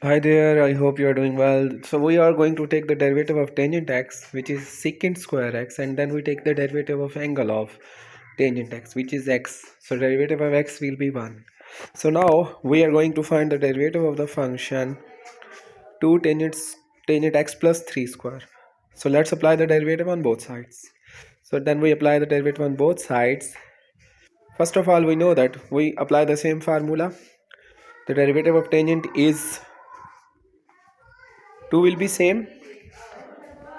Hi there, I hope you are doing well. So we are going to take the derivative of tangent x, which is secant square x, and then we take the derivative of angle of tangent x, which is x. So derivative of x will be 1. So now we are going to find the derivative of the function 2 tangent x plus 3 square. So let's apply the derivative on both sides. So then we apply the derivative on both sides. First of all, we know that we apply the same formula. The derivative of tangent is 2 will be same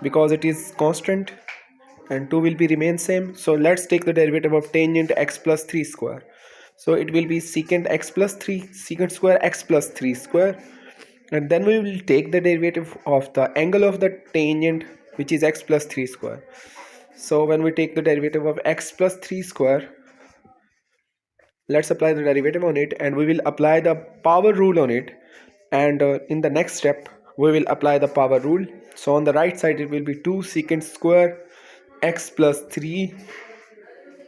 because it is constant, and 2 will be remain same. So let's take the derivative of tangent x plus 3 square. So it will be secant x plus 3 secant square x plus 3 square, and then we will take the derivative of the angle of the tangent, which is x plus 3 square. So when we take the derivative of x plus 3 square, let's apply the derivative on it, and we will apply the power rule on it. And in the next step we will apply the power rule. So on the right side it will be 2 secant square x plus 3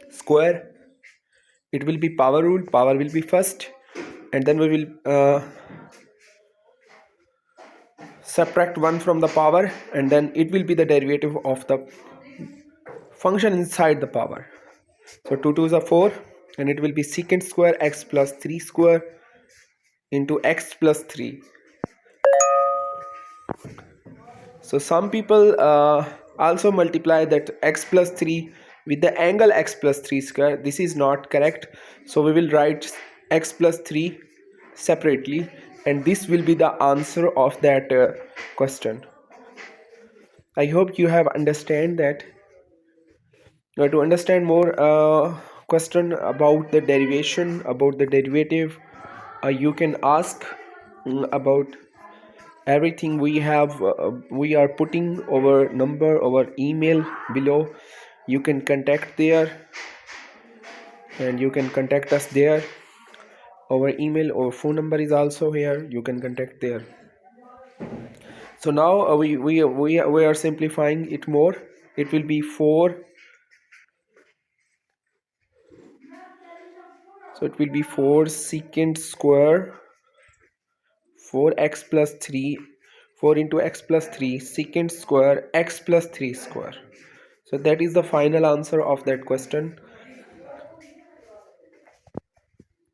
square. It will be power rule, power will be first, and then we will subtract 1 from the power, and then it will be the derivative of the function inside the power. So 2 2s are 4, and it will be secant square x plus 3 square into x plus 3. So some people also multiply that x plus 3 with the angle x plus 3 square. This is not correct. So we will write x plus 3 separately, and this will be the answer of that question. I hope you have understand that. To understand more question about the derivation, about the derivative, you can ask about everything. We are putting our number, our email below. You can contact there, and you can contact us there. Our email or phone number is also here. You can contact there. So now we are simplifying it more. It will be 4. So it will be 4 secant square 4x plus 3, 4 into x plus 3 secant square x plus 3 square. So that is the final answer of that question.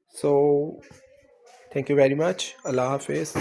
So thank you very much. Allah Hafiz.